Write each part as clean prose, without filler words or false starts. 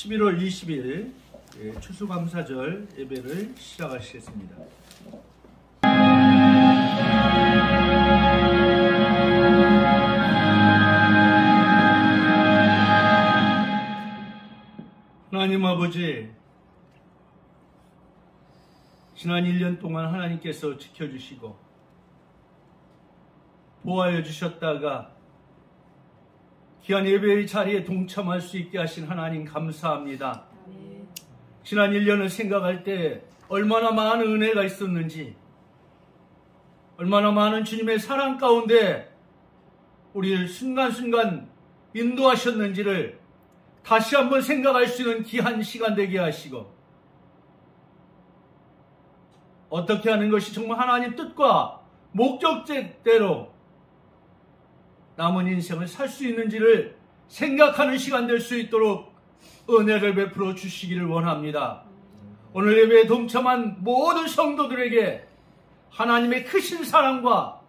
11월 20일 추수감사절 예배를 시작하시겠습니다. 하나님 아버지, 지난 1년 동안 하나님께서 지켜주시고 보호하여 주셨다가 귀한 예배의 자리에 동참할 수 있게 하신 하나님 감사합니다. 지난 1년을 생각할 때 얼마나 많은 은혜가 있었는지, 얼마나 많은 주님의 사랑 가운데 우리를 순간순간 인도하셨는지를 다시 한번 생각할 수 있는 귀한 시간 되게 하시고, 어떻게 하는 것이 정말 하나님 뜻과 목적대로 남은 인생을 살 수 있는지를 생각하는 시간 될 수 있도록 은혜를 베풀어 주시기를 원합니다. 오늘 예배에 동참한 모든 성도들에게 하나님의 크신 사랑과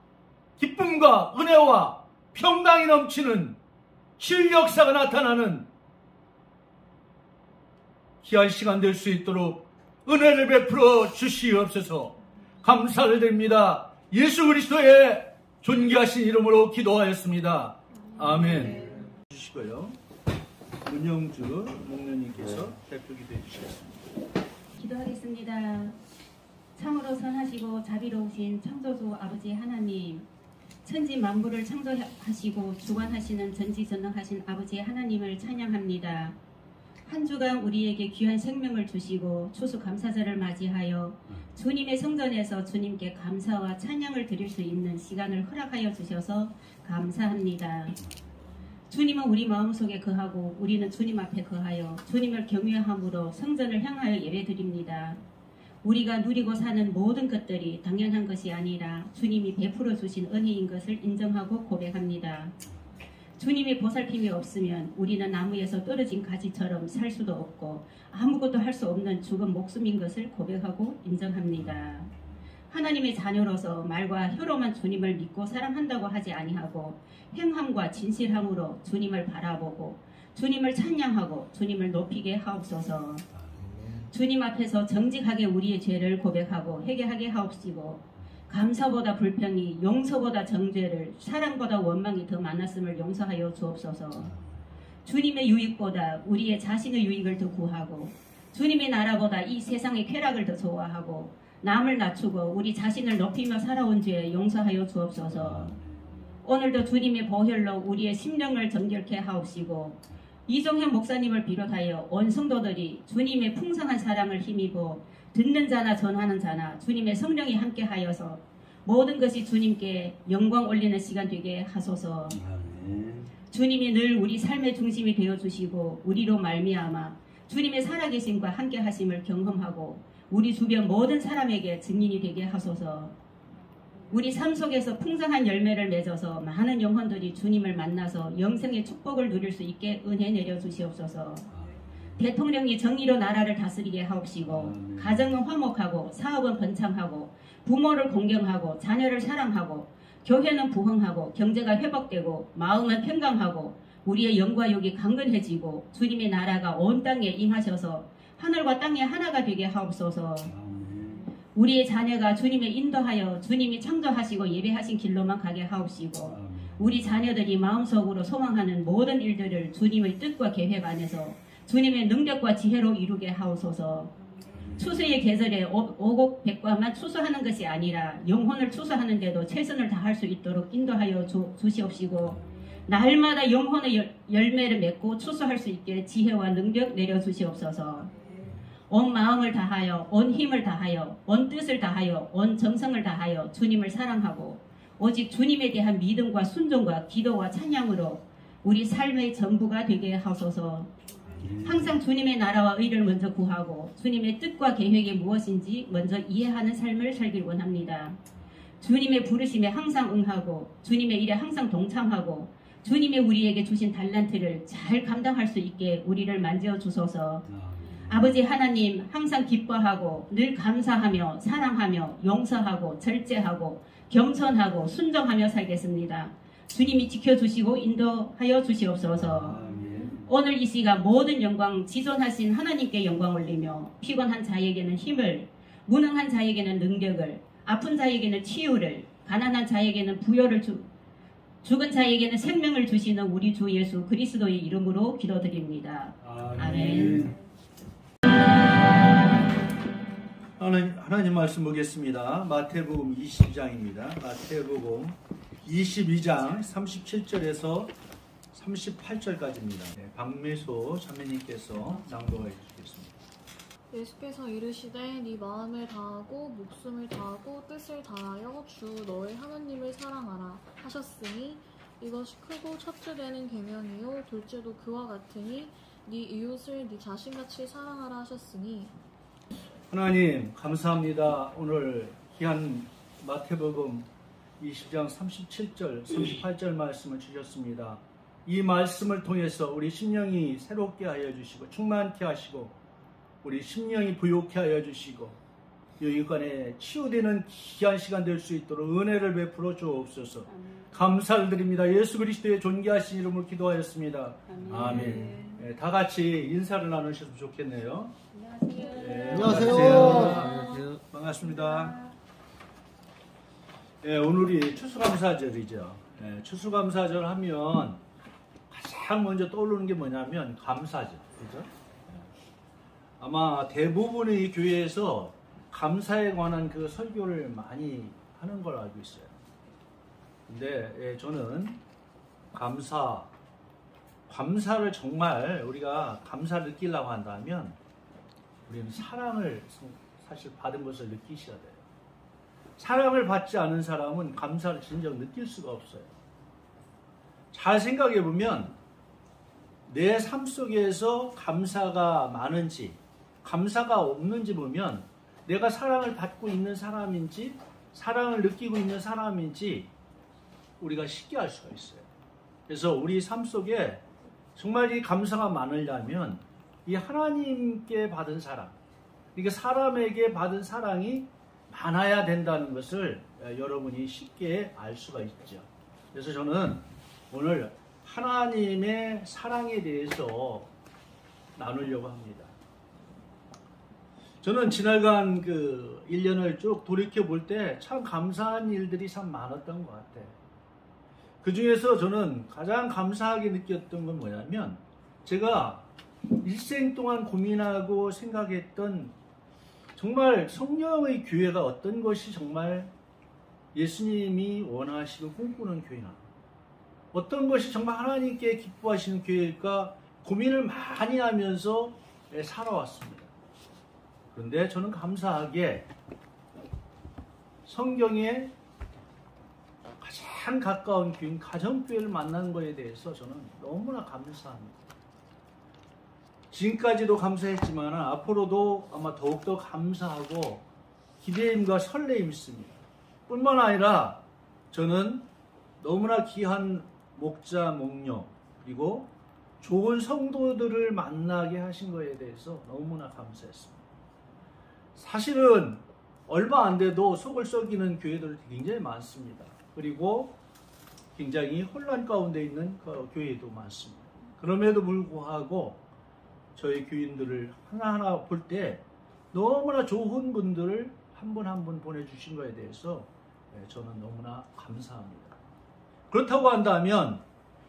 기쁨과 은혜와 평강이 넘치는 치유 역사가 나타나는 귀한 시간 될 수 있도록 은혜를 베풀어 주시옵소서. 감사를 드립니다. 예수 그리스도의 존귀하신 이름으로 기도하였습니다. 아멘. 주시고요. 문영주 목녀님께서 대표 기도해 주시겠습니다. 기도하겠습니다. 참으로 선하시고 자비로우신 창조주 아버지 하나님, 천지 만물을 창조하시고 주관하시는 전지전능하신 아버지 하나님을 찬양합니다. 한 주간 우리에게 귀한 생명을 주시고 추수감사절을 맞이하여 주님의 성전에서 주님께 감사와 찬양을 드릴 수 있는 시간을 허락하여 주셔서 감사합니다. 주님은 우리 마음속에 거하고 우리는 주님 앞에 거하여 주님을 경외함으로 성전을 향하여 예배드립니다. 우리가 누리고 사는 모든 것들이 당연한 것이 아니라 주님이 베풀어 주신 은혜인 것을 인정하고 고백합니다. 주님의 보살핌이 없으면 우리는 나무에서 떨어진 가지처럼 살 수도 없고 아무것도 할 수 없는 죽은 목숨인 것을 고백하고 인정합니다. 하나님의 자녀로서 말과 혀로만 주님을 믿고 사랑한다고 하지 아니하고 행함과 진실함으로 주님을 바라보고 주님을 찬양하고 주님을 높이게 하옵소서. 주님 앞에서 정직하게 우리의 죄를 고백하고 회개하게 하옵시고, 감사보다 불평이, 용서보다 정죄를, 사랑보다 원망이 더 많았음을 용서하여 주옵소서. 주님의 유익보다 우리의 자신의 유익을 더 구하고 주님의 나라보다 이 세상의 쾌락을 더 좋아하고 남을 낮추고 우리 자신을 높이며 살아온 죄 용서하여 주옵소서. 오늘도 주님의 보혈로 우리의 심령을 정결케 하옵시고, 이종현 목사님을 비롯하여 온 성도들이 주님의 풍성한 사랑을 힘입어 듣는 자나 전하는 자나 주님의 성령이 함께 하여서 모든 것이 주님께 영광 올리는 시간 되게 하소서. 주님이 늘 우리 삶의 중심이 되어주시고 우리로 말미암아 주님의 살아계심과 함께 하심을 경험하고 우리 주변 모든 사람에게 증인이 되게 하소서. 우리 삶 속에서 풍성한 열매를 맺어서 많은 영혼들이 주님을 만나서 영생의 축복을 누릴 수 있게 은혜 내려주시옵소서. 대통령이 정의로 나라를 다스리게 하옵시고, 가정은 화목하고 사업은 번창하고 부모를 공경하고 자녀를 사랑하고 교회는 부흥하고 경제가 회복되고 마음은 평강하고 우리의 영과 육이 강건해지고 주님의 나라가 온 땅에 임하셔서 하늘과 땅이 하나가 되게 하옵소서. 우리의 자녀가 주님에 인도하여 주님이 창조하시고 예배하신 길로만 가게 하옵시고, 우리 자녀들이 마음속으로 소망하는 모든 일들을 주님의 뜻과 계획 안에서 주님의 능력과 지혜로 이루게 하옵소서. 추수의 계절에 오곡백과만 추수하는 것이 아니라 영혼을 추수하는 데도 최선을 다할 수 있도록 인도하여 주시옵시고, 날마다 영혼의 열매를 맺고 추수할 수 있게 지혜와 능력 내려주시옵소서. 온 마음을 다하여 온 힘을 다하여 온 뜻을 다하여 온 정성을 다하여 주님을 사랑하고 오직 주님에 대한 믿음과 순종과 기도와 찬양으로 우리 삶의 전부가 되게 하소서. 항상 주님의 나라와 의를 먼저 구하고 주님의 뜻과 계획이 무엇인지 먼저 이해하는 삶을 살길 원합니다. 주님의 부르심에 항상 응하고 주님의 일에 항상 동참하고 주님의 우리에게 주신 달란트를 잘 감당할 수 있게 우리를 만져 주소서. 아버지 하나님, 항상 기뻐하고 늘 감사하며 사랑하며 용서하고 절제하고 겸손하고 순종하며 살겠습니다. 주님이 지켜주시고 인도하여 주시옵소서. 오늘 이 시간 모든 영광 지존하신 하나님께 영광 올리며 피곤한 자에게는 힘을, 무능한 자에게는 능력을, 아픈 자에게는 치유를, 가난한 자에게는 부여를 죽은 자에게는 생명을 주시는 우리 주 예수 그리스도의 이름으로 기도드립니다. 아멘. 하나님 말씀 보겠습니다. 마태복음 22장입니다. 마태복음 22장 37절에서 38절까지입니다. 네, 박미소 자매님께서 낭독해 주시겠습니다. 예수께서 이르시되 네 마음을 다하고 목숨을 다하고 뜻을 다하여 주 너의 하나님을 사랑하라 하셨으니 이것이 크고 첫째 되는 계명이요 둘째도 그와 같으니 네 이웃을 네 자신같이 사랑하라 하셨으니. 하나님 감사합니다. 오늘 귀한 마태복음 20장 37절 38절 말씀을 주셨습니다. 이 말씀을 통해서 우리 심령이 새롭게 하여 주시고 충만케 하시고 우리 심령이 부욕케 하여 주시고 여기간에 치유되는 귀한 시간 될 수 있도록 은혜를 베풀어 주옵소서. 감사를 드립니다. 예수 그리스도의 존귀하신 이름으로 기도하였습니다. 아멘. 네, 다 같이 인사를 나누셨으면 좋겠네요. 안녕하세요. 네, 안녕하세요. 반갑습니다. 네, 오늘이 추수감사절이죠. 네, 추수감사절 하면 가장 먼저 떠오르는 게 뭐냐면 감사죠. 그죠? 아마 대부분의 교회에서 감사에 관한 그 설교를 많이 하는 걸 알고 있어요. 근데 저는 감사를 정말 우리가 감사를 느끼려고 한다면 우리는 사랑을 사실 받은 것을 느끼셔야 돼요. 사랑을 받지 않은 사람은 감사를 진정 느낄 수가 없어요. 잘 생각해 보면 내 삶 속에서 감사가 많은지 감사가 없는지 보면 내가 사랑을 받고 있는 사람인지 사랑을 느끼고 있는 사람인지 우리가 쉽게 알 수가 있어요. 그래서 우리 삶 속에 정말 이 감사가 많으려면 이 하나님께 받은 사랑, 그러니까 사람에게 받은 사랑이 많아야 된다는 것을 여러분이 쉽게 알 수가 있죠. 그래서 저는 오늘 하나님의 사랑에 대해서 나누려고 합니다. 저는 지나간 그 1년을 쭉 돌이켜 볼 때 참 감사한 일들이 참 많았던 것 같아요. 그 중에서 저는 가장 감사하게 느꼈던 건 뭐냐면 제가 일생 동안 고민하고 생각했던 정말 성령의 교회가 어떤 것이 정말 예수님이 원하시고 꿈꾸는 교회나 어떤 것이 정말 하나님께 기뻐하시는 교회일까 고민을 많이 하면서 살아왔습니다. 그런데 저는 감사하게 성경에 가장 가까운 교회인 가정교회를 만난 것에 대해서 저는 너무나 감사합니다. 지금까지도 감사했지만 앞으로도 아마 더욱더 감사하고 기대임과 설레임이 있습니다. 뿐만 아니라 저는 너무나 귀한 목자, 목녀 그리고 좋은 성도들을 만나게 하신 것에 대해서 너무나 감사했습니다. 사실은 얼마 안 돼도 속을 썩이는 교회들이 굉장히 많습니다. 그리고 굉장히 혼란 가운데 있는 그 교회도 많습니다. 그럼에도 불구하고 저희 교인들을 하나하나 볼 때 너무나 좋은 분들을 한 분 한 분 보내주신 것에 대해서 저는 너무나 감사합니다. 그렇다고 한다면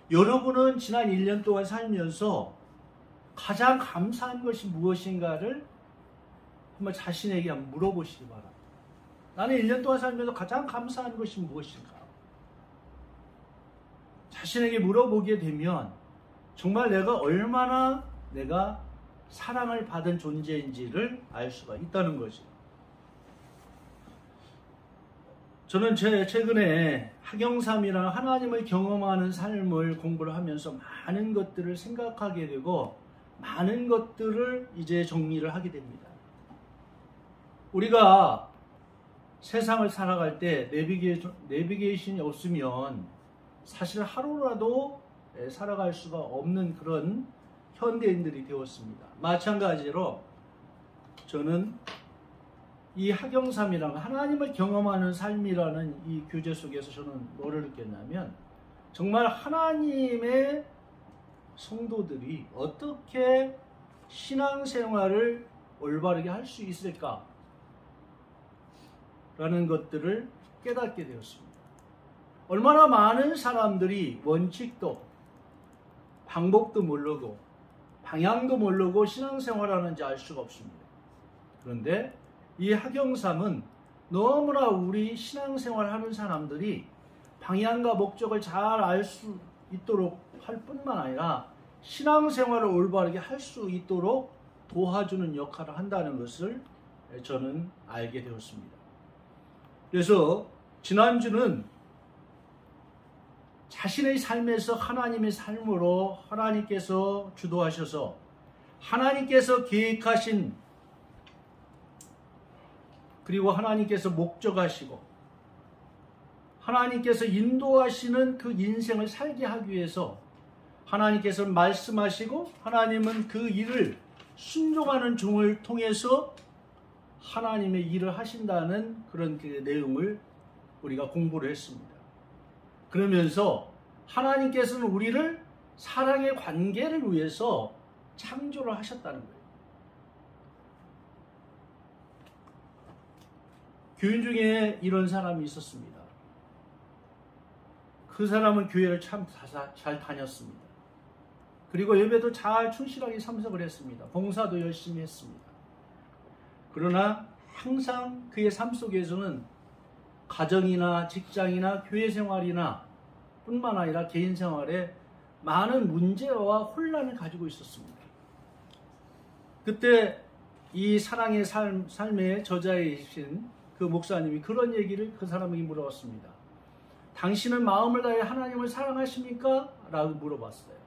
여러분은 지난 1년 동안 살면서 가장 감사한 것이 무엇인가를 한번 자신에게 한번 물어보시기 바랍니다. 나는 1년 동안 살면서 가장 감사한 것이 무엇인가? 자신에게 물어보게 되면 정말 내가 얼마나 내가 사랑을 받은 존재인지를 알 수가 있다는 거죠. 저는 최근에 학영삼이라는 하나님을 경험하는 삶을 공부를 하면서 많은 것들을 생각하게 되고 많은 것들을 이제 정리를 하게 됩니다. 우리가 세상을 살아갈 때 내비게이션이 없으면 사실 하루라도 살아갈 수가 없는 그런 현대인들이 되었습니다. 마찬가지로 저는 이 학영삼이라는 하나님을 경험하는 삶이라는 이 교제 속에서 저는 뭐를 느꼈냐면 정말 하나님의 성도들이 어떻게 신앙생활을 올바르게 할 수 있을까? 라는 것들을 깨닫게 되었습니다. 얼마나 많은 사람들이 원칙도 방법도 모르고 방향도 모르고 신앙생활하는지 알 수가 없습니다. 그런데 이 학영삼은 너무나 우리 신앙생활하는 사람들이 방향과 목적을 잘 알 수 있도록 할 뿐만 아니라 신앙생활을 올바르게 할 수 있도록 도와주는 역할을 한다는 것을 저는 알게 되었습니다. 그래서 지난주는 자신의 삶에서 하나님의 삶으로 하나님께서 주도하셔서 하나님께서 계획하신 그리고 하나님께서 목적하시고 하나님께서 인도하시는 그 인생을 살게 하기 위해서 하나님께서 말씀하시고 하나님은 그 일을 순종하는 종을 통해서 하나님의 일을 하신다는 그런 그 내용을 우리가 공부를 했습니다. 그러면서 하나님께서는 우리를 사랑의 관계를 위해서 창조를 하셨다는 거예요. 교인 중에 이런 사람이 있었습니다. 그 사람은 교회를 참 잘 다녔습니다. 그리고 예배도 잘 충실하게 참석을 했습니다. 봉사도 열심히 했습니다. 그러나 항상 그의 삶 속에서는 가정이나 직장이나 교회 생활이나 뿐만 아니라 개인 생활에 많은 문제와 혼란을 가지고 있었습니다. 그때 이 사랑의 삶의 저자이신 그 목사님이 그런 얘기를 그 사람에게 물어봤습니다. 당신은 마음을 다해 하나님을 사랑하십니까? 라고 물어봤어요.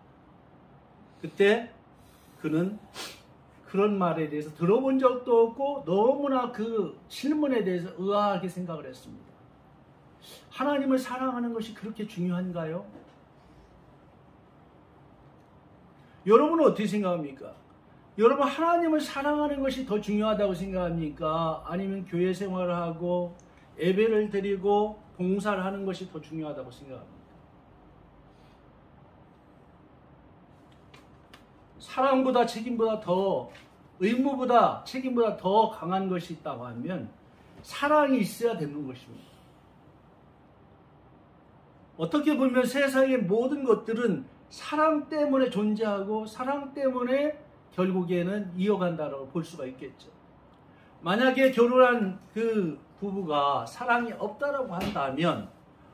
그때 그는 그런 말에 대해서 들어본 적도 없고 너무나 그 질문에 대해서 의아하게 생각을 했습니다. 하나님을 사랑하는 것이 그렇게 중요한가요? 여러분은 어떻게 생각합니까? 여러분 하나님을 사랑하는 것이 더 중요하다고 생각합니까? 아니면 교회 생활을 하고 예배를 드리고 봉사를 하는 것이 더 중요하다고 생각합니까? 사랑보다 책임보다 더 의무보다 책임보다 더 강한 것이 있다고 하면 사랑이 있어야 되는 것입니다. 어떻게 보면 세상의 모든 것들은 사랑 때문에 존재하고 사랑 때문에 결국에는 이어간다고 볼 수가 있겠죠. 만약에 결혼한 그 부부가 사랑이 없다라고 한다면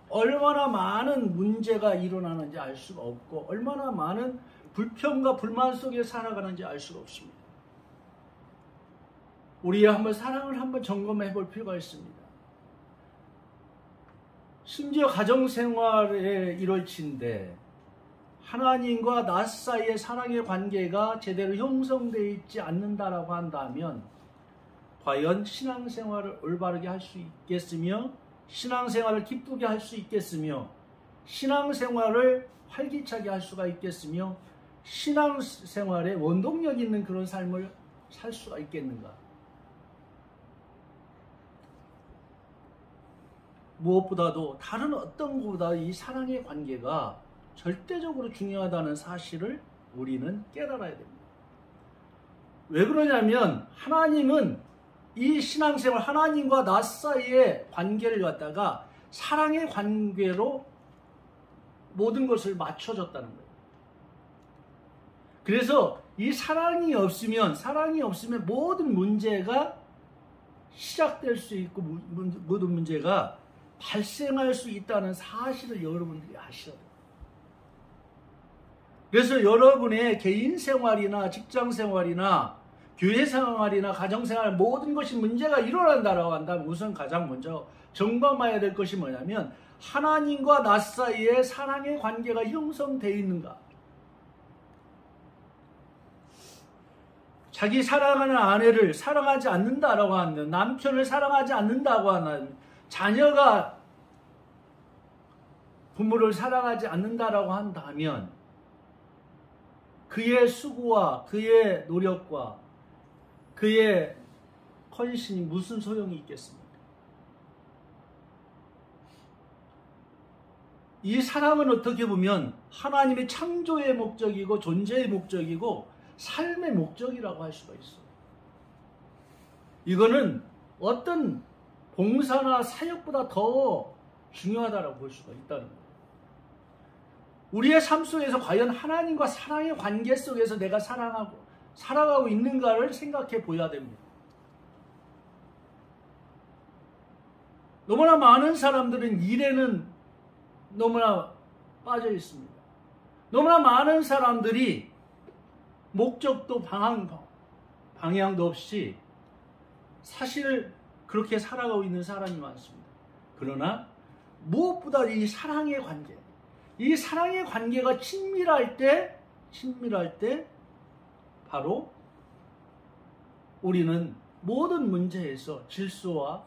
얼마나 많은 문제가 일어나는지 알 수가 없고 얼마나 많은 불평과 불만 속에 살아가는지 알 수가 없습니다. 우리 한번 사랑을 한번 점검해 볼 필요가 있습니다. 심지어 가정생활의 일월치인데 하나님과 나 사이의 사랑의 관계가 제대로 형성되어 있지 않는다라고 한다면 과연 신앙생활을 올바르게 할 수 있겠으며 신앙생활을 기쁘게 할 수 있겠으며 신앙생활을 활기차게 할 수가 있겠으며 신앙생활에 원동력 있는 그런 삶을 살 수가 있겠는가? 무엇보다도 다른 어떤 것보다 이 사랑의 관계가 절대적으로 중요하다는 사실을 우리는 깨달아야 됩니다. 왜 그러냐면 하나님은 이 신앙생활 하나님과 나 사이의 관계를 갖다가 사랑의 관계로 모든 것을 맞춰줬다는 거예요. 그래서 이 사랑이 없으면 모든 문제가 시작될 수 있고 모든 문제가 발생할 수 있다는 사실을 여러분들이 아셔야 돼요. 그래서 여러분의 개인 생활이나 직장 생활이나 교회 생활이나 가정 생활 모든 것이 문제가 일어난다라고 한다면 우선 가장 먼저 점검해야 될 것이 뭐냐면 하나님과 나 사이에 사랑의 관계가 형성되어 있는가? 자기 사랑하는 아내를 사랑하지 않는다라고 하는 남편을 사랑하지 않는다고 하는 자녀가 부모를 사랑하지 않는다라고 한다면 그의 수고와 그의 노력과 그의 헌신이 무슨 소용이 있겠습니까? 이 사랑은 어떻게 보면 하나님의 창조의 목적이고 존재의 목적이고 삶의 목적이라고 할 수가 있어요. 이거는 어떤 봉사나 사역보다 더 중요하다고 볼 수가 있다는 거예요. 우리의 삶 속에서 과연 하나님과 사랑의 관계 속에서 내가 살아가고 있는가를 생각해 보아야 됩니다. 너무나 많은 사람들은 일에는 너무나 빠져 있습니다. 너무나 많은 사람들이 목적도 방향도 없이 사실 그렇게 살아가고 있는 사람이 많습니다. 그러나 무엇보다 이 사랑의 관계가 친밀할 때 바로 우리는 모든 문제에서 질서와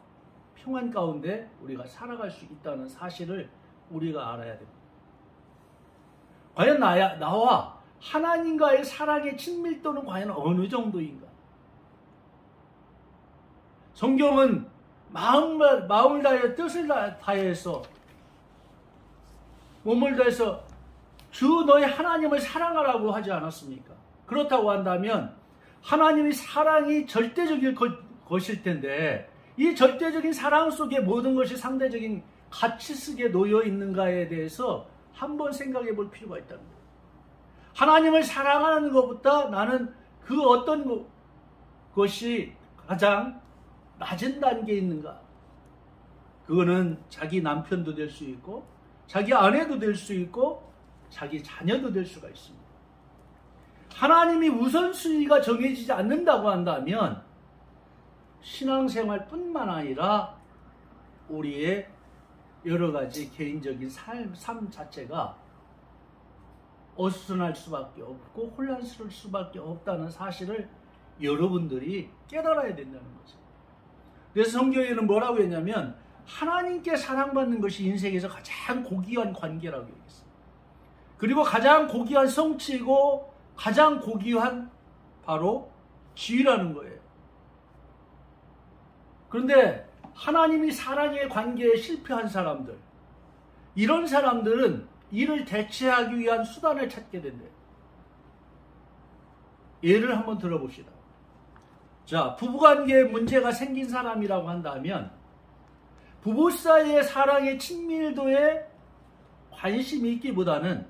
평안 가운데 우리가 살아갈 수 있다는 사실을 우리가 알아야 됩니다. 과연 나와 하나님과의 사랑의 친밀도는 과연 어느 정도인가? 성경은 마음을 다해 뜻을 다해서 몸을 다해서 주 너의 하나님을 사랑하라고 하지 않았습니까? 그렇다고 한다면 하나님의 사랑이 절대적인 것일 텐데 이 절대적인 사랑 속에 모든 것이 상대적인 가치 속에 놓여 있는가에 대해서 한번 생각해 볼 필요가 있다는 거예요. 하나님을 사랑하는 것보다 나는 그 어떤 것이 가장 낮은 단계에 있는가? 그거는 자기 남편도 될 수 있고 자기 아내도 될 수 있고 자기 자녀도 될 수가 있습니다. 하나님이 우선순위가 정해지지 않는다고 한다면 신앙생활뿐만 아니라 우리의 여러 가지 개인적인 삶 자체가 어수선할 수밖에 없고 혼란스러울 수밖에 없다는 사실을 여러분들이 깨달아야 된다는 거죠. 그래서 성경에는 뭐라고 했냐면 하나님께 사랑받는 것이 인생에서 가장 고귀한 관계라고 얘기했어요. 그리고 가장 고귀한 성취이고 가장 고귀한 바로 지위라는 거예요. 그런데 하나님이 사랑의 관계에 실패한 사람들, 이런 사람들은 이를 대체하기 위한 수단을 찾게 된대요. 예를 한번 들어봅시다. 자, 부부관계에 문제가 생긴 사람이라고 한다면 부부 사이의 사랑의 친밀도에 관심이 있기보다는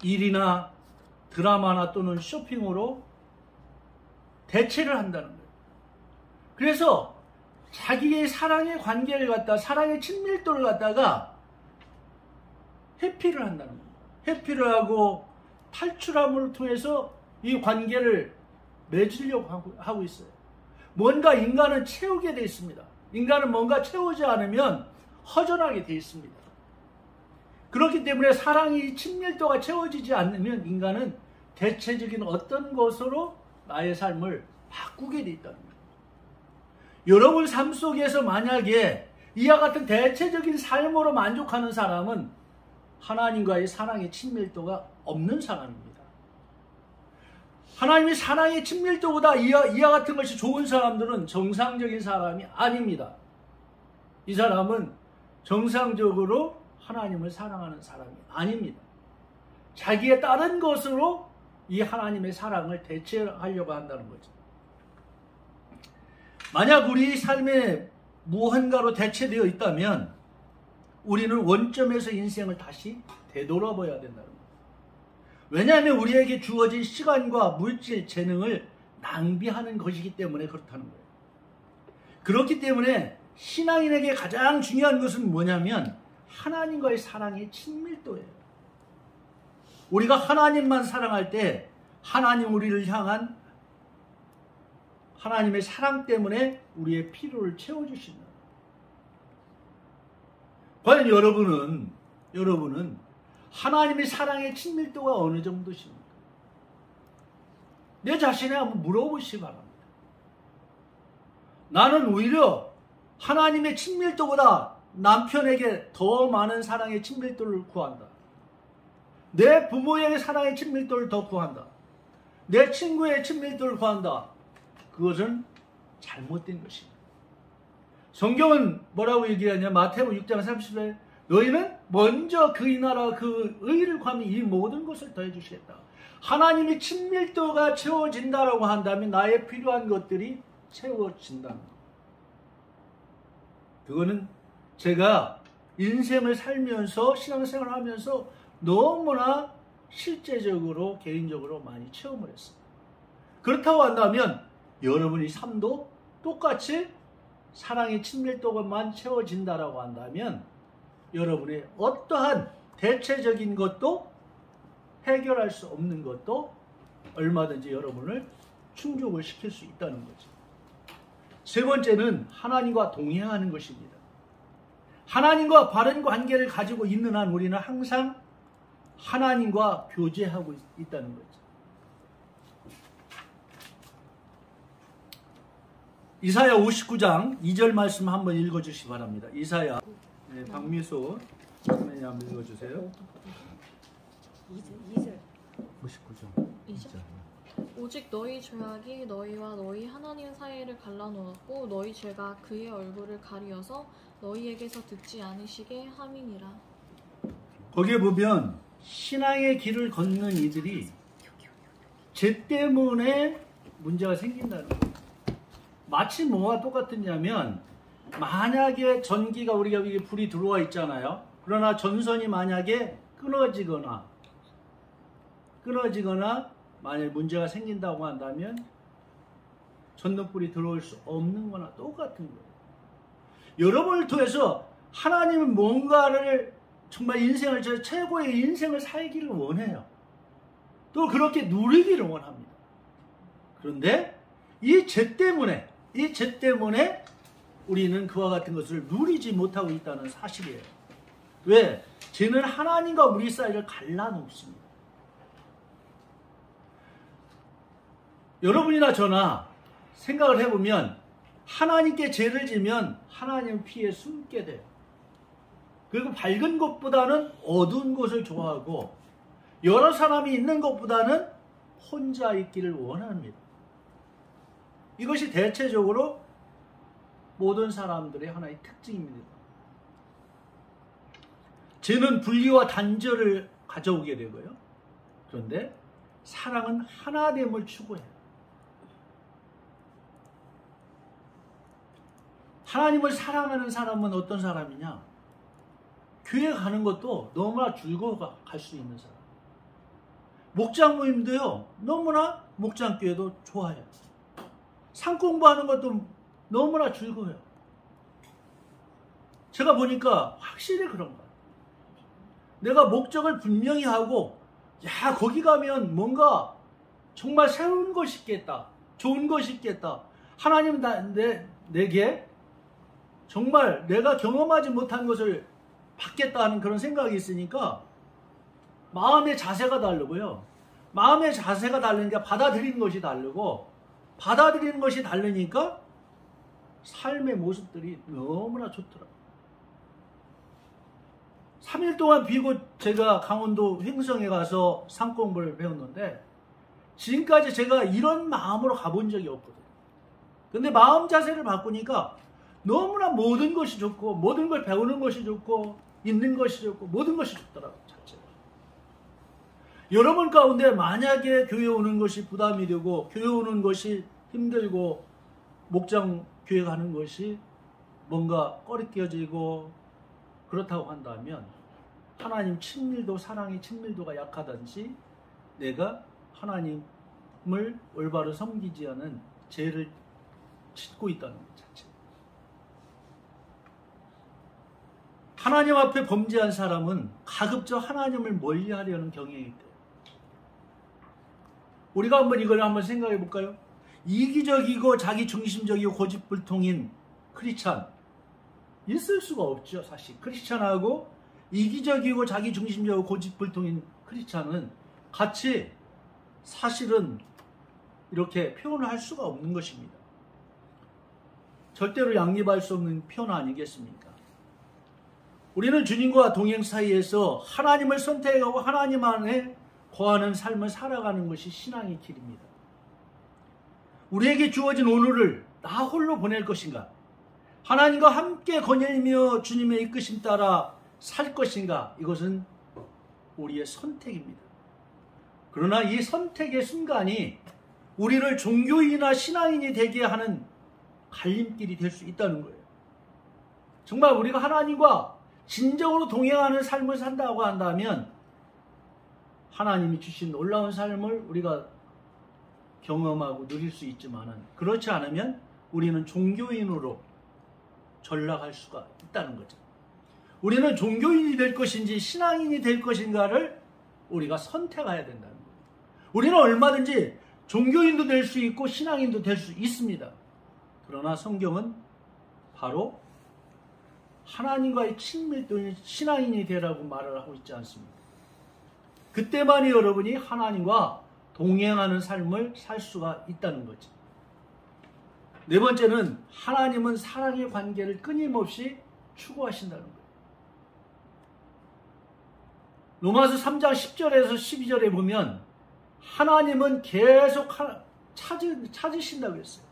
일이나 드라마나 또는 쇼핑으로 대체를 한다는 거예요. 그래서 자기의 사랑의 관계를 사랑의 친밀도를 갖다가 회피를 한다는 거예요. 회피를 하고 탈출함을 통해서 이 관계를 맺으려고 하고 있어요. 뭔가 인간은 채우게 되어 있습니다. 인간은 뭔가 채우지 않으면 허전하게 되어 있습니다. 그렇기 때문에 사랑이 친밀도가 채워지지 않으면 인간은 대체적인 어떤 것으로 나의 삶을 바꾸게 되어 있다는 거예요. 여러분 삶 속에서 만약에 이와 같은 대체적인 삶으로 만족하는 사람은 하나님과의 사랑의 친밀도가 없는 사람입니다. 하나님의 사랑의 친밀도보다 이와 같은 것이 좋은 사람들은 정상적인 사람이 아닙니다. 이 사람은 정상적으로 하나님을 사랑하는 사람이 아닙니다. 자기의 다른 것으로 이 하나님의 사랑을 대체하려고 한다는 거죠. 만약 우리 삶에 무언가로 대체되어 있다면 우리는 원점에서 인생을 다시 되돌아봐야 된다는 거예요. 왜냐하면 우리에게 주어진 시간과 물질, 재능을 낭비하는 것이기 때문에 그렇다는 거예요. 그렇기 때문에 신앙인에게 가장 중요한 것은 뭐냐면 하나님과의 사랑의 친밀도예요. 우리가 하나님만 사랑할 때 하나님 우리를 향한 하나님의 사랑 때문에 우리의 필요를 채워주신다. 과연 여러분은 하나님의 사랑의 친밀도가 어느 정도십니까? 내 자신에 한번 물어보시기 바랍니다. 나는 오히려 하나님의 친밀도보다 남편에게 더 많은 사랑의 친밀도를 구한다. 내 부모에게 사랑의 친밀도를 더 구한다. 내 친구의 친밀도를 구한다. 그것은 잘못된 것입니다. 성경은 뭐라고 얘기하냐? 마태복음 6장 30절에 너희는 먼저 그의 나라 그 의를 구하면 이 모든 것을 더해 주시겠다. 하나님의 친밀도가 채워진다라고 한다면 나의 필요한 것들이 채워진다는 것. 그거는 제가 인생을 살면서 신앙생활을 하면서 너무나 실제적으로 개인적으로 많이 체험을 했습니다. 그렇다고 한다면 여러분의 삶도 똑같이 사랑의 친밀도가만 채워진다라고 한다면 여러분의 어떠한 대체적인 것도 해결할 수 없는 것도 얼마든지 여러분을 충족을 시킬 수 있다는 거죠. 세 번째는 하나님과 동행하는 것입니다. 하나님과 바른 관계를 가지고 있는 한 우리는 항상 하나님과 교제하고 있다는 거죠. 이사야 59장 2절 말씀 한번 읽어주시기 바랍니다. 이사야, 네, 박미소 선생님 한번 읽어주세요. 2절. 59장 2절. 오직 너희 죄악이 너희와 너희 하나님 사이를 갈라놓았고 너희 죄가 그의 얼굴을 가리어서 너희에게서 듣지 않으시게 함이니라. 거기에 보면 신앙의 길을 걷는 이들이 죄 때문에 문제가 생긴다는 거예요. 마치 뭐와 똑같으냐면 만약에 전기가 우리가 여기 불이 들어와 있잖아요. 그러나 전선이 만약에 끊어지거나 만약에 문제가 생긴다고 한다면 전등불이 들어올 수 없는 거나 똑같은 거예요. 여러분을 통해서 하나님은 뭔가를 정말 인생을 최고의 인생을 살기를 원해요. 또 그렇게 누리기를 원합니다. 그런데 이 죄 때문에 우리는 그와 같은 것을 누리지 못하고 있다는 사실이에요. 왜? 죄는 하나님과 우리 사이를 갈라놓습니다. 여러분이나 저나 생각을 해보면 하나님께 죄를 지면 하나님 피해 숨게 돼요. 그리고 밝은 곳보다는 어두운 곳을 좋아하고 여러 사람이 있는 것보다는 혼자 있기를 원합니다. 이것이 대체적으로 모든 사람들의 하나의 특징입니다. 죄는 분리와 단절을 가져오게 되고요. 그런데 사랑은 하나됨을 추구해요. 하나님을 사랑하는 사람은 어떤 사람이냐? 교회 가는 것도 너무나 즐거워 갈 수 있는 사람. 목장 모임도요, 너무나 목장교회도 좋아해요. 상 공부하는 것도 너무나 즐거워요. 제가 보니까 확실히 그런 거예요. 내가 목적을 분명히 하고, 야, 거기 가면 뭔가 정말 새로운 것이 있겠다. 좋은 것이 있겠다. 하나님은 내게 정말 내가 경험하지 못한 것을 받겠다 하는 그런 생각이 있으니까 마음의 자세가 다르고요. 마음의 자세가 다르니까 받아들이는 것이 다르고, 받아들이는 것이 다르니까 삶의 모습들이 너무나 좋더라고요. 3일 동안 비고 제가 강원도 횡성에 가서 상공부를 배웠는데 지금까지 제가 이런 마음으로 가본 적이 없거든요. 근데 마음 자세를 바꾸니까 너무나 모든 것이 좋고, 모든 걸 배우는 것이 좋고, 있는 것이 좋고, 모든 것이 좋더라고요. 자체가. 여러분 가운데 만약에 교회 오는 것이 부담이 되고, 교회 오는 것이 힘들고, 목장 교회 가는 것이 뭔가 꺼리껴지고 그렇다고 한다면 하나님 친밀도, 사랑의 친밀도가 약하든지 내가 하나님을 올바로 섬기지 않은 죄를 짓고 있다는 것 자체. 하나님 앞에 범죄한 사람은 가급적 하나님을 멀리하려는 경향이 있대요. 우리가 이걸 한번 생각해 볼까요? 이기적이고 자기중심적이고 고집불통인 크리스찬 있을 수가 없죠. 사실 크리스찬하고 이기적이고 자기중심적이고 고집불통인 크리스찬은 같이 사실은 이렇게 표현을 할 수가 없는 것입니다. 절대로 양립할 수 없는 표현 아니겠습니까? 우리는 주님과 동행 사이에서 하나님을 선택하고 하나님 안에 거하는 삶을 살아가는 것이 신앙의 길입니다. 우리에게 주어진 오늘을 나 홀로 보낼 것인가? 하나님과 함께 거닐며 주님의 이끄심 따라 살 것인가? 이것은 우리의 선택입니다. 그러나 이 선택의 순간이 우리를 종교인이나 신앙인이 되게 하는 갈림길이 될 수 있다는 거예요. 정말 우리가 하나님과 진정으로 동행하는 삶을 산다고 한다면 하나님이 주신 놀라운 삶을 우리가 경험하고 누릴 수 있지만 그렇지 않으면 우리는 종교인으로 전락할 수가 있다는 거죠. 우리는 종교인이 될 것인지 신앙인이 될 것인가를 우리가 선택해야 된다는 거예요. 우리는 얼마든지 종교인도 될 수 있고 신앙인도 될 수 있습니다. 그러나 성경은 바로 하나님과의 친밀도인 신앙인이 되라고 말을 하고 있지 않습니까? 그때만이 여러분이 하나님과 동행하는 삶을 살 수가 있다는 거죠. 네 번째는 하나님은 사랑의 관계를 끊임없이 추구하신다는 거예요. 로마서 3장 10절에서 12절에 보면 하나님은 계속 찾으신다고 했어요.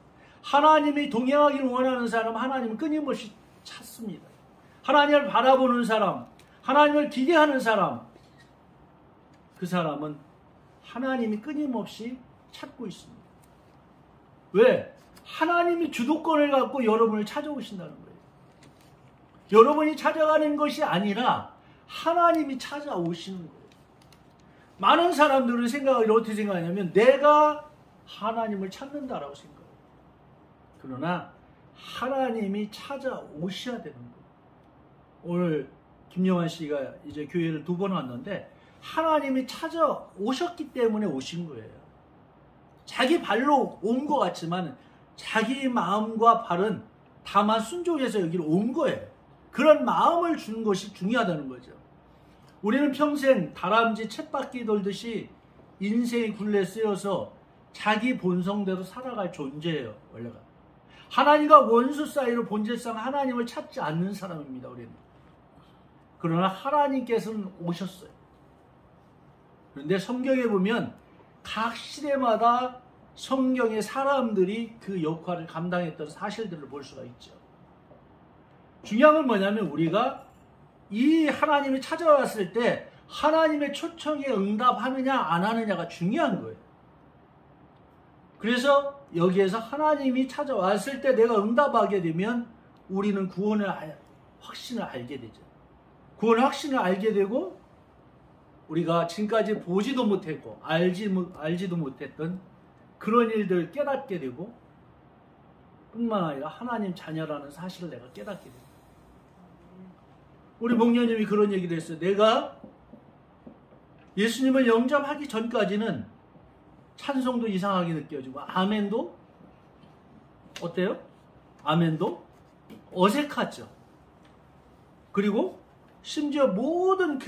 하나님이 동행하기를 원하는 사람 하나님은 끊임없이 찾습니다. 하나님을 바라보는 사람, 하나님을 기대하는 사람, 그 사람은 하나님이 끊임없이 찾고 있습니다. 왜? 하나님이 주도권을 갖고 여러분을 찾아오신다는 거예요. 여러분이 찾아가는 것이 아니라 하나님이 찾아오시는 거예요. 많은 사람들은 생각을 어떻게 생각하냐면 내가 하나님을 찾는다라고 생각해요. 그러나 하나님이 찾아오셔야 되는 거예요. 오늘 김영환 씨가 이제 교회를 2번 왔는데 하나님이 찾아오셨기 때문에 오신 거예요. 자기 발로 온 것 같지만 자기 마음과 발은 다만 순종해서 여기로 온 거예요. 그런 마음을 주는 것이 중요하다는 거죠. 우리는 평생 다람쥐 쳇바퀴 돌듯이 인생의 굴레에 쓰여서 자기 본성대로 살아갈 존재예요. 원래가 하나님과 원수 사이로 본질상 하나님을 찾지 않는 사람입니다. 우리는. 그러나 하나님께서는 오셨어요. 그런데 성경에 보면 각 시대마다 성경의 사람들이 그 역할을 감당했던 사실들을 볼 수가 있죠. 중요한 건 뭐냐면 우리가 이 하나님이 찾아왔을 때 하나님의 초청에 응답하느냐 안 하느냐가 중요한 거예요. 그래서 여기에서 하나님이 찾아왔을 때 내가 응답하게 되면 우리는 구원의 확신을 알게 되죠. 구원의 확신을 알게 되고 우리가 지금까지 보지도 못했고 알지도 못했던 그런 일들을 깨닫게 되고 뿐만 아니라 하나님 자녀라는 사실을 내가 깨닫게 됩니다. 우리 목녀님이 그런 얘기를 했어요. 내가 예수님을 영접하기 전까지는 찬송도 이상하게 느껴지고 아멘도 어때요? 아멘도 어색하죠. 그리고 심지어 모든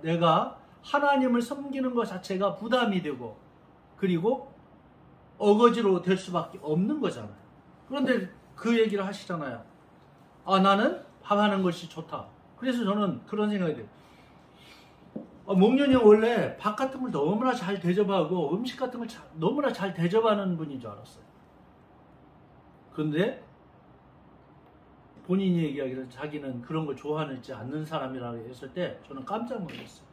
내가 하나님을 섬기는 것 자체가 부담이 되고 그리고 어거지로 될 수밖에 없는 거잖아요. 그런데 그 얘기를 하시잖아요. 나는 밥하는 것이 좋다. 그래서 저는 그런 생각이 돼요. 목련이 원래 밥 같은 걸 너무나 잘 대접하고 음식 같은 걸 너무나 잘 대접하는 분인 줄 알았어요. 그런데 본인이 얘기하기를 자기는 그런 걸 좋아하지 않는 사람이라고 했을 때 저는 깜짝 놀랐어요.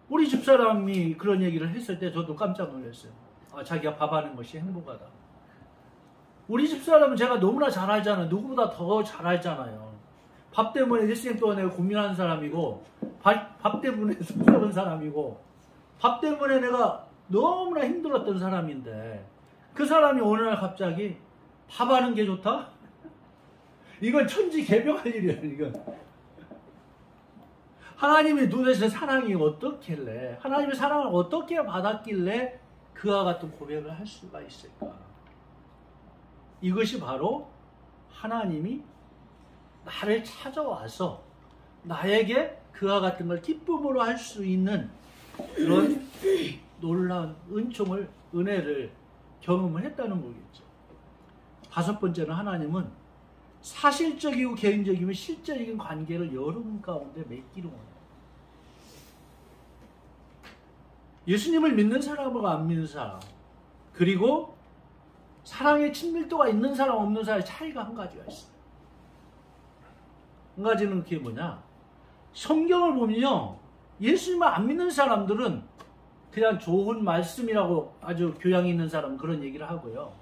우리 집사람이 그런 얘기를 했을 때 저도 깜짝 놀랐어요. 자기가 밥하는 것이 행복하다. 우리 집사람은 제가 너무나 잘 알잖아요. 누구보다 더 잘 알잖아요. 밥 때문에 일생 동안 내가 고민하는 사람이고 밥 때문에 속상한 사람이고 밥 때문에 내가 너무나 힘들었던 사람인데 그 사람이 어느 날 갑자기 밥하는 게 좋다? 이건 천지개벽할 일이에요. 이건 하나님이 도대체 사랑이 어떻길래 하나님의 사랑을 어떻게 받았길래 그와 같은 고백을 할 수가 있을까? 이것이 바로 하나님이 나를 찾아와서 나에게 그와 같은 걸 기쁨으로 할 수 있는 그런 놀라운 은혜를 경험을 했다는 거겠죠. 5번째는 하나님은 사실적이고 개인적이면 실제적인 관계를 여러분 가운데 맺기를 원해요. 예수님을 믿는 사람과 안 믿는 사람, 그리고 사랑의 친밀도가 있는 사람 없는 사람의 차이가 한 가지가 있어요. 한 가지는 그게 뭐냐? 성경을 보면요, 예수님을 안 믿는 사람들은 그냥 좋은 말씀이라고 아주 교양 있는 사람 그런 얘기를 하고요.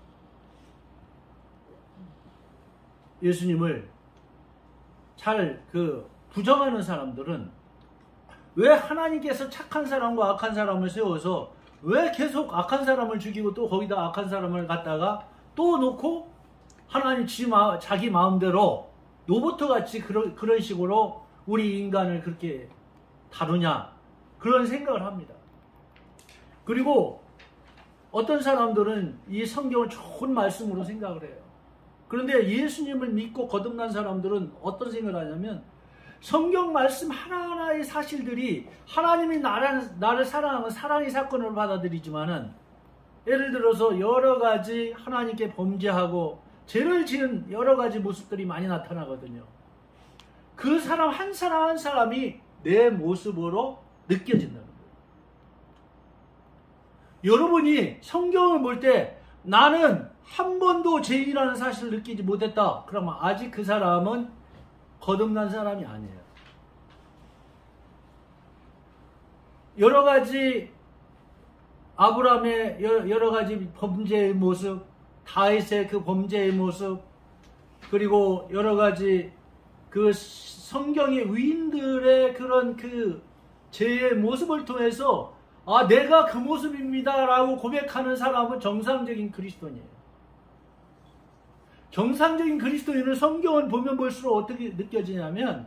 예수님을 잘 부정하는 사람들은 왜 하나님께서 착한 사람과 악한 사람을 세워서 왜 계속 악한 사람을 죽이고 또 거기다 악한 사람을 갖다가 또 놓고 하나님 자기 마음대로 로봇같이 그런 식으로 우리 인간을 그렇게 다루냐, 그런 생각을 합니다. 그리고 어떤 사람들은 이 성경을 좋은 말씀으로 생각을 해요. 그런데 예수님을 믿고 거듭난 사람들은 어떤 생각을 하냐면 성경 말씀 하나하나의 사실들이 하나님이 나를 사랑하는 사랑의 사건을 받아들이지만은, 예를 들어서 여러 가지 하나님께 범죄하고 죄를 지은 여러 가지 모습들이 많이 나타나거든요. 그 사람 한 사람이 내 모습으로 느껴진다는 거예요. 여러분이 성경을 볼 때 나는 한 번도 죄인이라는 사실을 느끼지 못했다, 그러면 아직 그 사람은 거듭난 사람이 아니에요. 여러 가지 아브라함의 여러 가지 범죄의 모습, 다윗의 그 범죄의 모습, 그리고 여러 가지 그 성경의 위인들의 그런 그 죄의 모습을 통해서 내가 그 모습입니다 라고 고백하는 사람은 정상적인 그리스도인이에요. 정상적인 그리스도인은 성경을 보면 볼수록 어떻게 느껴지냐면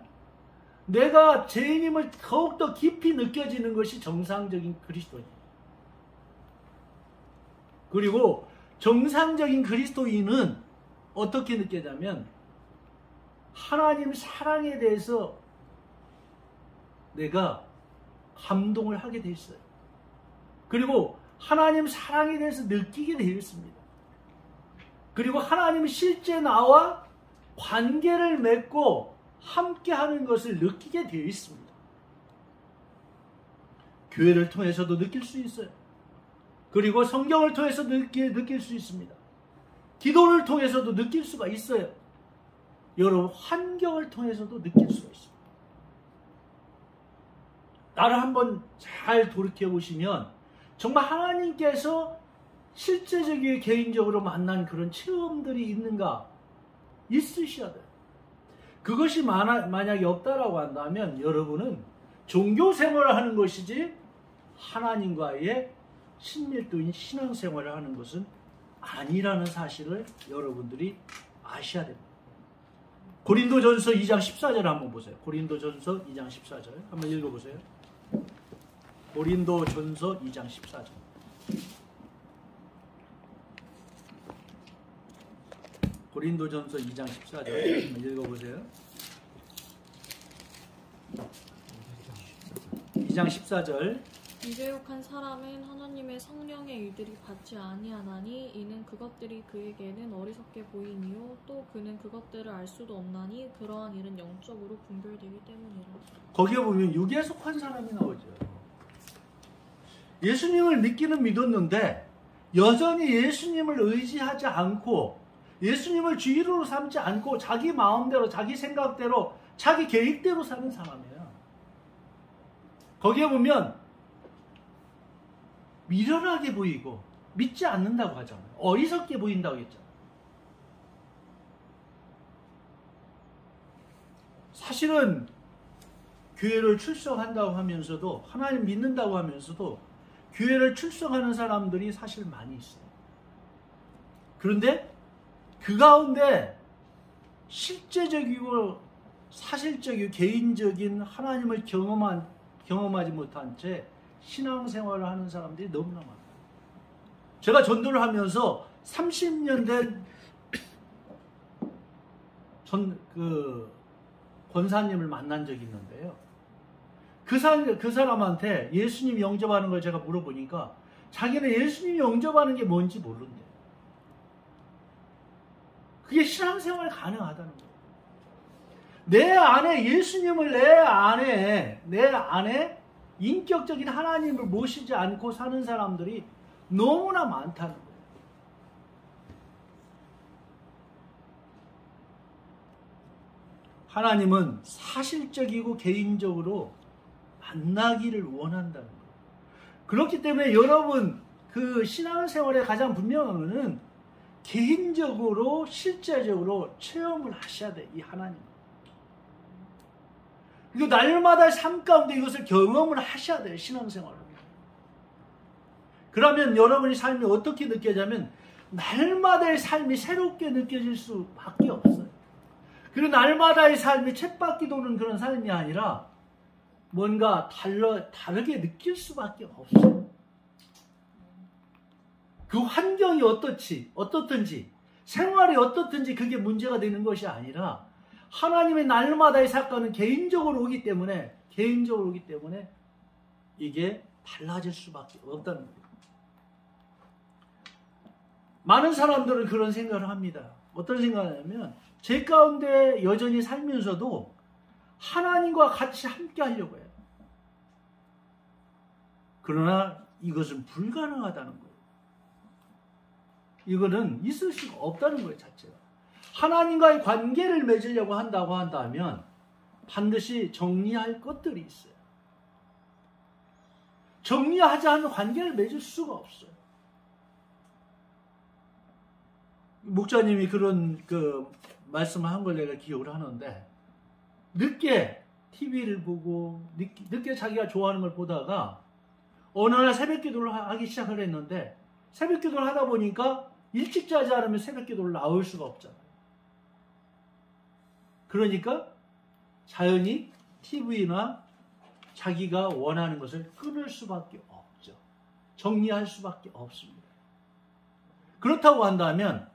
내가 죄인임을 더욱더 깊이 느껴지는 것이 정상적인 그리스도인이에요. 그리고 정상적인 그리스도인은 어떻게 느껴지냐면 하나님 사랑에 대해서 내가 감동을 하게 돼 있어요. 그리고 하나님 사랑에 대해서 느끼게 되어 있습니다. 그리고 하나님은 실제 나와 관계를 맺고 함께하는 것을 느끼게 되어 있습니다. 교회를 통해서도 느낄 수 있어요. 그리고 성경을 통해서도 느낄 수 있습니다. 기도를 통해서도 느낄 수가 있어요. 여러분, 환경을 통해서도 느낄 수가 있습니다. 나를 한번 잘 돌이켜보시면 정말 하나님께서 실제적이고 개인적으로 만난 그런 체험들이 있는가? 있으셔야 돼요. 그것이 만약에 없다라고 한다면 여러분은 종교 생활을 하는 것이지 하나님과의 친밀도인 신앙생활을 하는 것은 아니라는 사실을 여러분들이 아셔야 됩니다. 고린도전서 2장 14절 한번 보세요. 고린도전서 2장 14절 한번 읽어보세요. 고린도전서 2장 14절. 고린도전서 2장 14절 한번 읽어보세요. 2장 14절. 미교육한 사람은 하나님의 성령의 일들이 받지 아니하나니 이는 그것들이 그에게는 어리석게 보이니요 또 그는 그것들을 알 수도 없나니 그러한 일은 영적으로 분별되기 때문이라. 거기에 보면 육에 속한 사람이 나오죠. 예수님을 믿기는 믿었는데 여전히 예수님을 의지하지 않고 예수님을 주의로 삼지 않고 자기 마음대로 자기 생각대로 자기 계획대로 사는 사람이에요. 거기에 보면 미련하게 보이고 믿지 않는다고 하잖아요. 어리석게 보인다고 했잖아요. 사실은 교회를 출석한다고 하면서도 하나님 믿는다고 하면서도 교회를 출석하는 사람들이 사실 많이 있어요. 그런데 그 가운데 실제적이고 사실적이고 개인적인 하나님을 경험하지 못한 채 신앙생활을 하는 사람들이 너무나 많아요. 제가 전도를 하면서 30년 된 권사님을 만난 적이 있는데요. 그 사람한테 예수님 영접하는 걸 제가 물어보니까 자기는 예수님 영접하는 게 뭔지 모른대요. 그게 신앙생활 가능하다는 거예요. 내 안에 예수님을 내 안에 인격적인 하나님을 모시지 않고 사는 사람들이 너무나 많다는 거예요. 하나님은 사실적이고 개인적으로 만나기를 원한다는 거예요. 그렇기 때문에 여러분 그 신앙생활의 가장 분명한 것은 개인적으로 실제적으로 체험을 하셔야 돼. 이 하나님. 그리고 날마다 삶 가운데 이것을 경험을 하셔야 돼요. 신앙생활을. 그러면 여러분의 삶이 어떻게 느껴지냐면 날마다의 삶이 새롭게 느껴질 수밖에 없어요. 그리고 날마다의 삶이 쳇바퀴 도는 그런 삶이 아니라 뭔가 다르게 느낄 수밖에 없어요. 그 환경이 어떻든지 생활이 어떻든지 그게 문제가 되는 것이 아니라 하나님의 날마다의 사건은 개인적으로 오기 때문에 이게 달라질 수밖에 없다는 거예요. 많은 사람들은 그런 생각을 합니다. 어떤 생각을 하냐면 제 가운데 여전히 살면서도 하나님과 같이 함께 하려고 해요. 그러나 이것은 불가능하다는 거예요. 이거는 있을 수가 없다는 거예요, 자체가. 하나님과의 관계를 맺으려고 한다고 한다면 반드시 정리할 것들이 있어요. 정리하지 않은 관계를 맺을 수가 없어요. 목사님이 그런 말씀을 한 걸 내가 기억을 하는데, 늦게 TV를 보고 늦게 자기가 좋아하는 걸 보다가 어느 날 새벽 기도를 하기 시작을 했는데, 새벽 기도를 하다 보니까 일찍 자지 않으면 새벽 기도를 나올 수가 없잖아요. 그러니까 자연히 TV나 자기가 원하는 것을 끊을 수밖에 없죠. 정리할 수밖에 없습니다. 그렇다고 한다면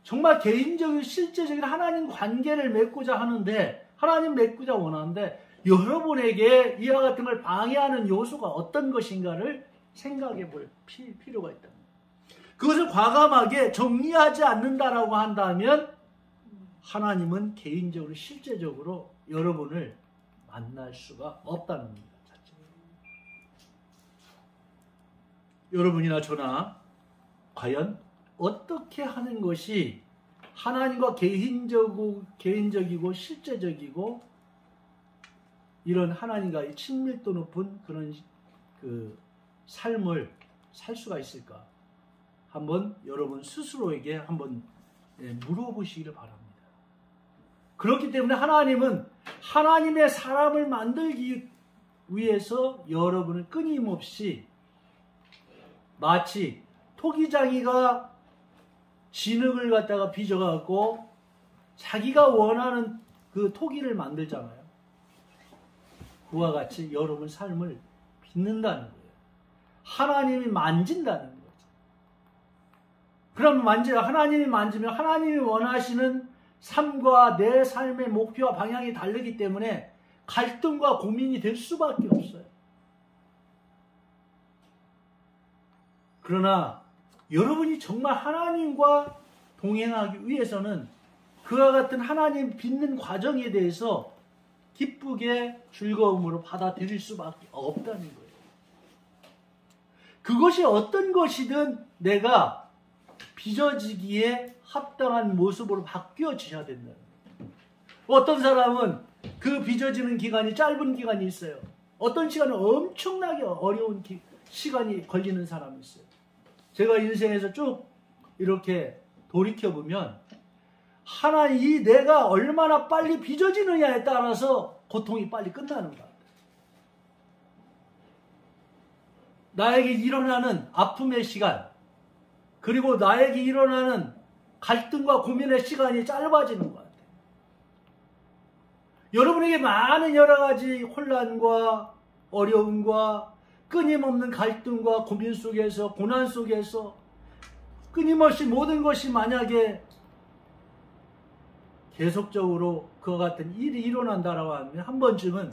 정말 개인적인 실제적인 하나님 관계를 맺고자 하는데, 하나님 맺고자 원하는데 여러분에게 이와 같은 걸 방해하는 요소가 어떤 것인가를 생각해 볼 필요가 있다. 그것을 과감하게 정리하지 않는다라고 한다면 하나님은 개인적으로 실제적으로 여러분을 만날 수가 없다는 겁니다. 여러분이나 저나 과연 어떻게 하는 것이 하나님과 개인적이고 실제적이고 이런 하나님과의 친밀도 높은 그런 삶을 살 수가 있을까? 한번 여러분 스스로에게 한번 물어보시기를 바랍니다. 그렇기 때문에 하나님은 하나님의 사람을 만들기 위해서 여러분을 끊임없이 마치 토기장이가 진흙을 갖다가 빚어갖고 자기가 원하는 그 토기를 만들잖아요. 그와 같이 여러분 삶을 빚는다는 거예요. 하나님이 만진다는 거죠. 그럼 하나님이 만지면 하나님이 원하시는 삶과 내 삶의 목표와 방향이 다르기 때문에 갈등과 고민이 될 수밖에 없어요. 그러나 여러분이 정말 하나님과 동행하기 위해서는 그와 같은 하나님 빚는 과정에 대해서 기쁘게 즐거움으로 받아들일 수밖에 없다는 거예요. 그것이 어떤 것이든 내가 빚어지기에 합당한 모습으로 바뀌어져야 된다는 거예요. 어떤 사람은 그 빚어지는 기간이 짧은 기간이 있어요. 어떤 시간은 엄청나게 어려운 시간이 걸리는 사람이 있어요. 제가 인생에서 쭉 이렇게 돌이켜보면 하나님 내가 얼마나 빨리 빚어지느냐에 따라서 고통이 빨리 끝나는 것 같아요. 나에게 일어나는 아픔의 시간, 그리고 나에게 일어나는 갈등과 고민의 시간이 짧아지는 것 같아요. 여러분에게 많은 여러 가지 혼란과 어려움과 끊임없는 갈등과 고민 속에서, 고난 속에서 끊임없이 모든 것이 만약에 계속적으로 그와 같은 일이 일어난다라고 하면 한 번쯤은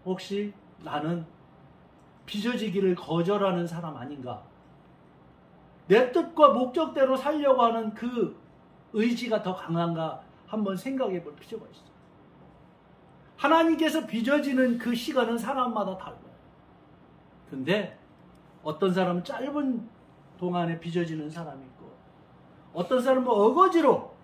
혹시 나는 빚어지기를 거절하는 사람 아닌가? 내 뜻과 목적대로 살려고 하는 그 의지가 더 강한가? 한번 생각해 볼 필요가 있어요. 하나님께서 빚어지는 그 시간은 사람마다 달라요. 근데 어떤 사람은 짧은 동안에 빚어지는 사람이 있고, 어떤 사람은 어거지로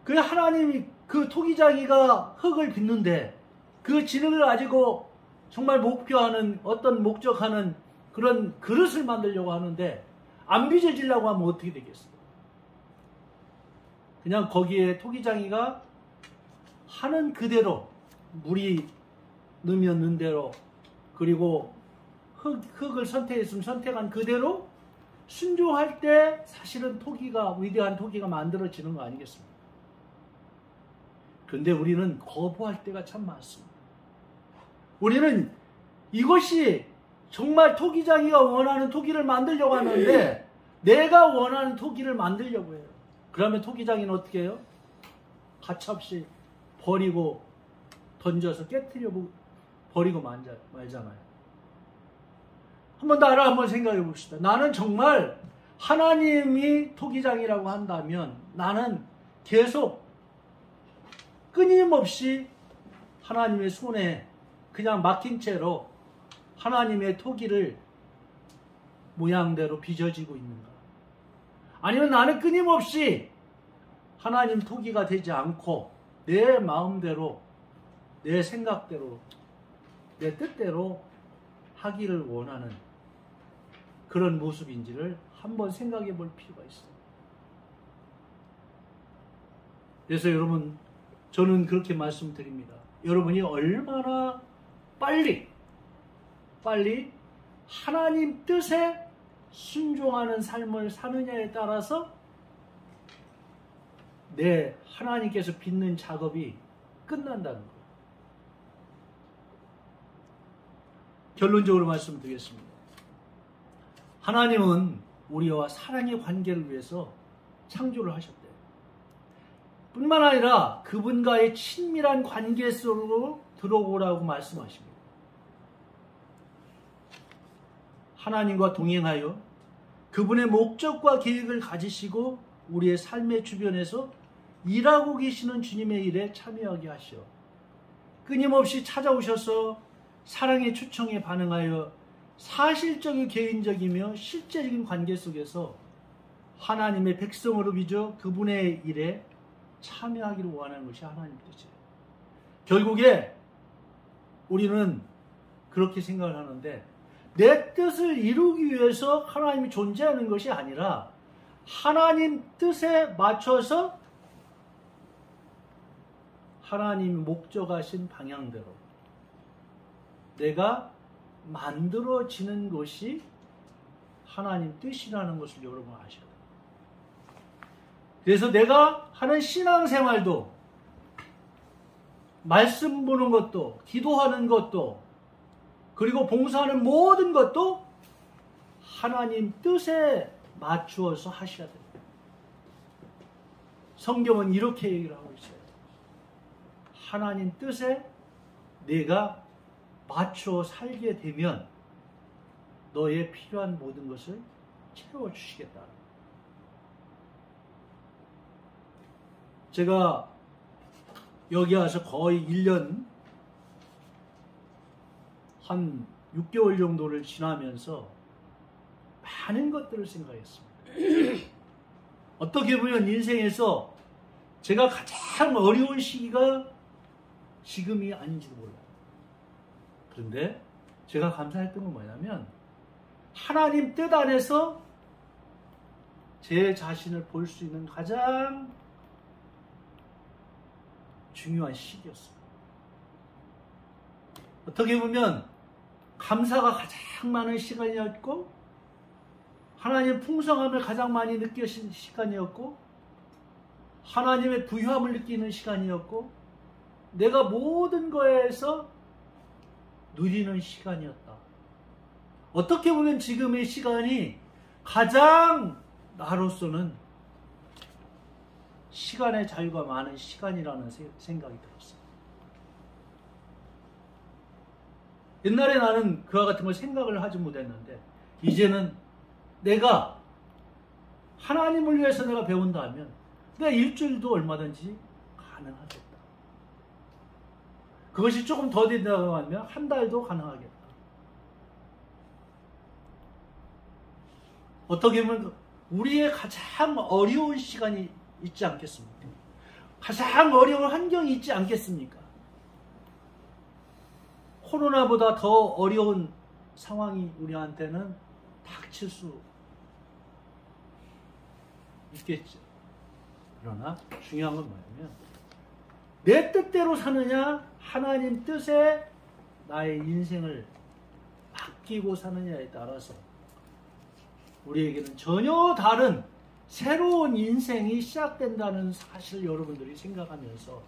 그 하나님이 그 토기장이가 흙을 빚는데 그 진흙을 가지고 정말 목표하는 어떤 목적하는 그런 그릇을 만들려고 하는데 안 빚어지려고 하면 어떻게 되겠어요? 그냥 거기에 토기장이가 하는 그대로 물이 넣으면 넣은 대로 그리고 흙을 선택했으면 선택한 그대로 순종할 때 사실은 토기가 위대한 토기가 만들어지는 거 아니겠습니까? 그런데 우리는 거부할 때가 참 많습니다. 우리는 이것이 정말 토기장이가 원하는 토기를 만들려고 하는데 내가 원하는 토기를 만들려고 해요. 그러면 토기장이는 어떻게 해요? 가차없이 버리고 던져서 깨트려 버리고 말잖아요. 한번 나를 한번 생각해 봅시다. 나는 정말 하나님이 토기장이라고 한다면 나는 계속 끊임없이 하나님의 손에 그냥 막힌 채로 하나님의 토기를 모양대로 빚어지고 있는가? 아니면 나는 끊임없이 하나님 토기가 되지 않고 내 마음대로, 내 생각대로, 내 뜻대로 하기를 원하는 그런 모습인지를 한번 생각해 볼 필요가 있어요. 그래서 여러분, 저는 그렇게 말씀드립니다. 여러분이 얼마나 빨리 하나님 뜻에 순종하는 삶을 사느냐에 따라서 내 하나님께서 빚는 작업이 끝난다는 거예요. 결론적으로 말씀드리겠습니다. 하나님은 우리와 사랑의 관계를 위해서 창조를 하셨대요. 뿐만 아니라 그분과의 친밀한 관계 속으로 들어오라고 말씀하십니다. 하나님과 동행하여 그분의 목적과 계획을 가지시고 우리의 삶의 주변에서 일하고 계시는 주님의 일에 참여하게 하시어 끊임없이 찾아오셔서 사랑의 초청에 반응하여 사실적이고 개인적이며 실제적인 관계 속에서 하나님의 백성으로 빚어 그분의 일에 참여하기를 원하는 것이 하나님의 뜻이에요. 결국에 우리는 그렇게 생각을 하는데 내 뜻을 이루기 위해서 하나님이 존재하는 것이 아니라 하나님 뜻에 맞춰서 하나님이 목적하신 방향대로 내가 만들어지는 것이 하나님 뜻이라는 것을 여러분 아셔야 돼요. 그래서 내가 하는 신앙생활도 말씀 보는 것도 기도하는 것도 그리고 봉사하는 모든 것도 하나님 뜻에 맞추어서 하셔야 돼요. 성경은 이렇게 얘기를 하고 있어요. 하나님 뜻에 내가 맞춰 살게 되면 너의 필요한 모든 것을 채워주시겠다. 제가 여기 와서 거의 1년 한 6개월 정도를 지나면서 많은 것들을 생각했습니다. 어떻게 보면 인생에서 제가 가장 어려운 시기가 지금이 아닌지도 몰라요. 그런데 제가 감사했던 건 뭐냐면 하나님 뜻 안에서 제 자신을 볼 수 있는 가장 중요한 시기였어요. 어떻게 보면 감사가 가장 많은 시간이었고 하나님의 풍성함을 가장 많이 느끼신 시간이었고 하나님의 부유함을 느끼는 시간이었고 내가 모든 거에서 누리는 시간이었다. 어떻게 보면 지금의 시간이 가장 나로서는 시간의 자유가 많은 시간이라는 생각이 들었어요. 옛날에 나는 그와 같은 걸 생각을 하지 못했는데 이제는 내가 하나님을 위해서 내가 배운다면 내가 일주일도 얼마든지 가능하겠다. 그것이 조금 더 된다고 하면 한 달도 가능하겠다. 어떻게 보면 우리의 가장 어려운 시간이 있지 않겠습니까? 가장 어려운 환경이 있지 않겠습니까? 코로나보다 더 어려운 상황이 우리한테는 닥칠 수 있겠죠. 그러나 중요한 건 뭐냐면 내 뜻대로 사느냐 하나님 뜻에 나의 인생을 맡기고 사느냐에 따라서 우리에게는 전혀 다른 새로운 인생이 시작된다는 사실을 여러분들이 생각하면서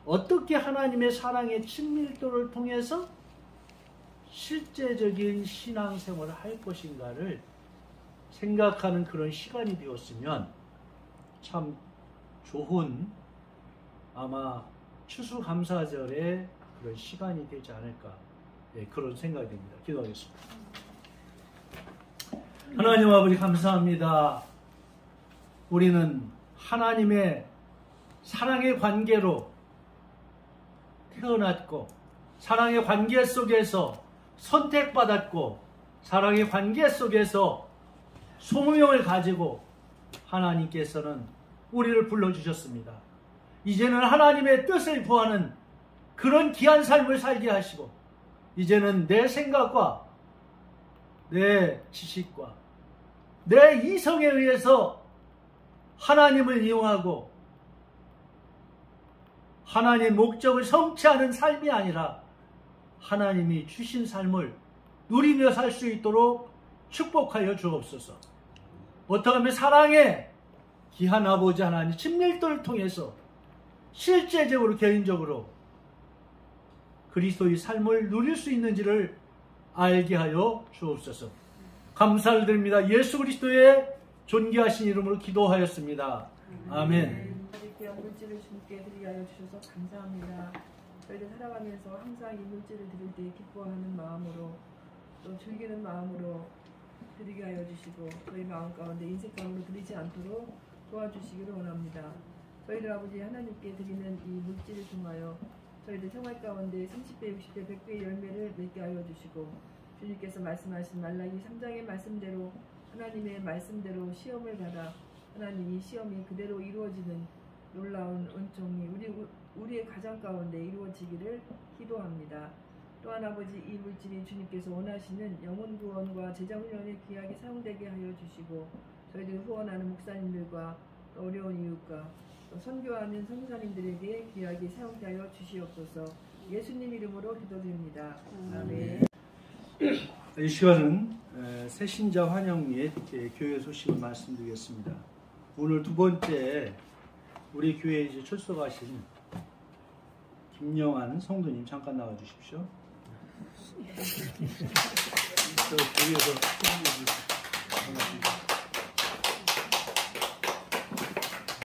어떻게 하나님의 사랑의 친밀도를 통해서 실제적인 신앙생활을 할 것인가를 생각하는 그런 시간이 되었으면 참 좋은 아마 추수감사절의 그런 시간이 되지 않을까, 네, 그런 생각이 듭니다. 기도하겠습니다. 하나님 아버지 감사합니다. 우리는 하나님의 사랑의 관계로 태어났고 사랑의 관계 속에서 선택받았고 사랑의 관계 속에서 소명을 가지고 하나님께서는 우리를 불러주셨습니다. 이제는 하나님의 뜻을 구하는 그런 귀한 삶을 살게 하시고 이제는 내 생각과 내 지식과 내 이성에 의해서 하나님을 이용하고 하나님의 목적을 성취하는 삶이 아니라 하나님이 주신 삶을 누리며 살 수 있도록 축복하여 주옵소서. 어떻게 하면 사랑의 귀한 아버지 하나님 친밀도를 통해서 실제적으로 개인적으로 그리스도의 삶을 누릴 수 있는지를 알게 하여 주옵소서. 감사를 드립니다. 예수 그리스도의 존귀하신 이름으로 기도하였습니다. 아멘. 귀한 물질을 주님께 드리게 하여 주셔서 감사합니다. 저희들 살아가면서 항상 이 물질을 드릴 때 기뻐하는 마음으로 또 즐기는 마음으로 드리게 하여 주시고 저희 마음 가운데 인색감으로 드리지 않도록 도와주시기를 원합니다. 저희들 아버지 하나님께 드리는 이 물질을 통하여 저희들 생활 가운데 30배, 60배, 100배의 열매를 맺게 하여 주시고 주님께서 말씀하신 말라기 3장의 말씀대로 하나님의 말씀대로 시험을 받아 하나님 이 시험이 그대로 이루어지는 놀라운 은총이 우리의 가정 가운데 이루어지기를 기도합니다. 또한 아버지 이 물질이 주님께서 원하시는 영혼 구원과 제자 훈련에 귀하게 사용되게 하여 주시고 저희들 후원하는 목사님들과 어려운 이웃과 또 선교하는 선교사님들에게 귀하게 사용되게 하여 주시옵소서. 예수님 이름으로 기도드립니다. 아멘. 이 시간은 새신자 환영 및 교회 소식을 말씀드리겠습니다. 오늘 두 번째 우리 교회에 이제 출석하신 김영환 성도님 잠깐 나와 주십시오. 저 교회에서